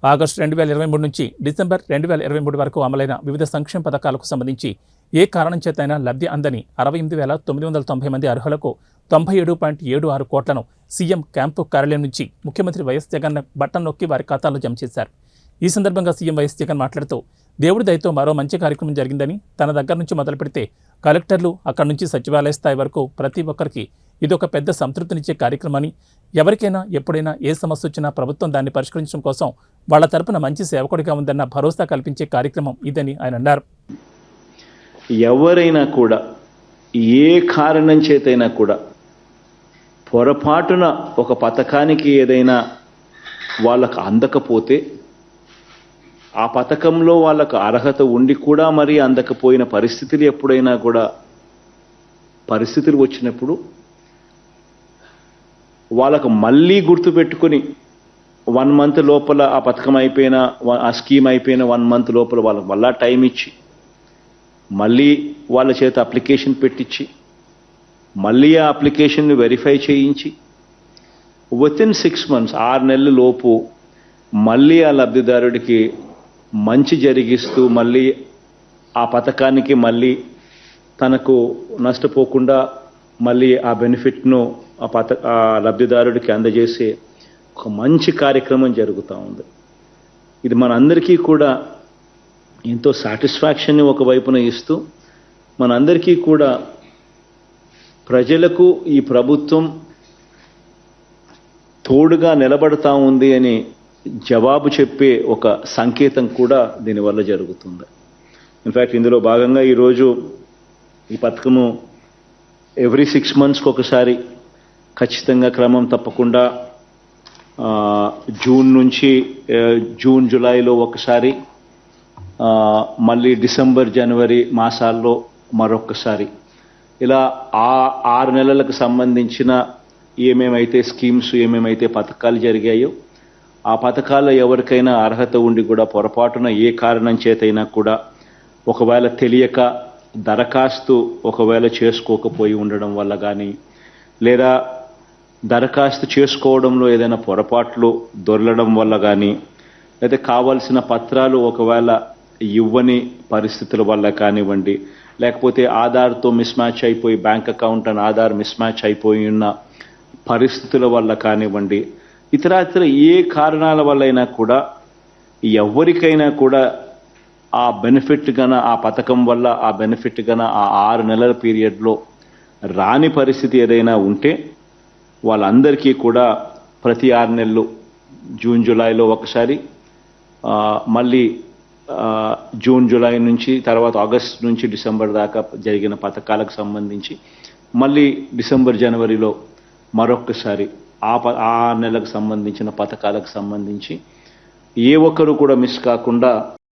August 2023 నుంచి December 2023 వరకు అమలైన వివిధ సంక్షేమ పథకాలకు సంబంధించి ఏ కారణం చేతైనా లబ్ధి అందని 68,990 మంది అర్హులకు 97.76 కోట్లను సీఎం క్యాంపు కార్యాలయం నుంచి ముఖ్యమంత్రి వైఎస్ జగన్ బటన్ నొక్కి వారి ఖాతాలో జమ చేశారు. ఈ సందర్భంగా సీఎం వైఎస్ జగన్ మాట్లాడుతూ దేవుడి దయతో మరో మంచి కార్యక్రమం జరిగిందని, తన దగ్గర నుంచి మొదలు పెడితే కలెక్టర్లు అక్కడి నుంచి సచివాలయ స్థాయి వరకు ప్రతి ఒక్కరికి ఇదొక పెద్ద సంతృప్తినిచ్చే కార్యక్రమని, ఎవరికైనా ఎప్పుడైనా ఏ సమస్య వచ్చినా ప్రభుత్వం దాన్ని పరిష్కరించడం కోసం వాళ్ల తరపున మంచి సేవకుడిగా ఉందన్న భరోసా కల్పించే కార్యక్రమం ఇదని ఆయన అన్నారు. ఎవరైనా కూడా ఏ కారణం చేతైనా కూడా పొరపాటున ఒక పథకానికి ఏదైనా వాళ్ళకు అందకపోతే, ఆ పథకంలో వాళ్ళకు అర్హత ఉండి కూడా మరి అందకపోయిన పరిస్థితులు ఎప్పుడైనా కూడా పరిస్థితులు వచ్చినప్పుడు వాళ్ళకు మళ్ళీ గుర్తుపెట్టుకొని 1 మంత్ లోపల ఆ పథకం అయిపోయిన, ఆ స్కీమ్ అయిపోయిన 1 మంత్ లోపల వాళ్ళకు మళ్ళా టైం ఇచ్చి, మళ్ళీ వాళ్ళ చేత అప్లికేషన్ పెట్టించి, మళ్ళీ ఆ అప్లికేషన్ని వెరిఫై చేయించి వితిన్ 6 months 6 నెలల లోపు మళ్ళీ ఆ లబ్ధిదారుడికి మంచి జరిగిస్తూ, మళ్ళీ ఆ పథకానికి మళ్ళీ తనకు నష్టపోకుండా మళ్ళీ ఆ బెనిఫిట్ను ఆ లబ్ధిదారుడికి అందజేసే ఒక మంచి కార్యక్రమం జరుగుతూ ఉంది. ఇది మనందరికీ కూడా ఎంతో సాటిస్ఫాక్షన్ని ఒకవైపున ఇస్తూ, మనందరికీ కూడా ప్రజలకు ఈ ప్రభుత్వం తోడుగా నిలబడతా ఉంది అని జవాబు చెప్పే ఒక సంకేతం కూడా దీనివల్ల జరుగుతుంది. ఇన్ఫ్యాక్ట్ ఇందులో భాగంగా ఈరోజు ఈ పథకము ఎవ్రీ 6 monthsకి ఒకసారి ఖచ్చితంగా క్రమం తప్పకుండా జూన్ జూలైలో ఒకసారి, మళ్ళీ డిసెంబర్ జనవరి మాసాల్లో మరొకసారి, ఇలా 6 నెలలకు సంబంధించిన ఏమేమైతే స్కీమ్స్, ఏమేమైతే పథకాలు జరిగాయో ఆ పథకాల్లో ఎవరికైనా అర్హత ఉండి కూడా పొరపాటున ఏ కారణం చేతైనా కూడా ఒకవేళ తెలియక దరఖాస్తు ఒకవేళ చేసుకోకపోయి ఉండడం వల్ల కానీ, లేదా దరఖాస్తు చేసుకోవడంలో ఏదైనా పొరపాట్లు దొరలడం వల్ల కానీ, లేదా కావాల్సిన పత్రాలు ఒకవేళ ఇవ్వని పరిస్థితుల వల్ల కానివ్వండి, లేకపోతే ఆధార్తో మిస్మ్యాచ్ అయిపోయి bank account and Aadhaar mismatch అయిపోయి ఉన్న పరిస్థితుల వల్ల కానివ్వండి, ఇతర ఏ కారణాల వల్లైనా కూడా ఎవరికైనా కూడా ఆ బెనిఫిట్ గన, ఆ పథకం వల్ల ఆ బెనిఫిట్ గన ఆ 6 నెలల పీరియడ్లో రాని పరిస్థితి ఏదైనా ఉంటే వాళ్ళందరికీ కూడా ప్రతి 6 నెలలు జూన్ జూలైలో ఒకసారి, మళ్ళీ జూన్ జూలై నుంచి తర్వాత ఆగస్ట్ నుంచి డిసెంబర్ దాకా జరిగిన పథకాలకు సంబంధించి మళ్ళీ డిసెంబర్ జనవరిలో మరొకసారి ఆ నెలకు సంబంధించిన పథకాలకు సంబంధించి ఏ ఒక్కరు కూడా మిస్ కాకుండా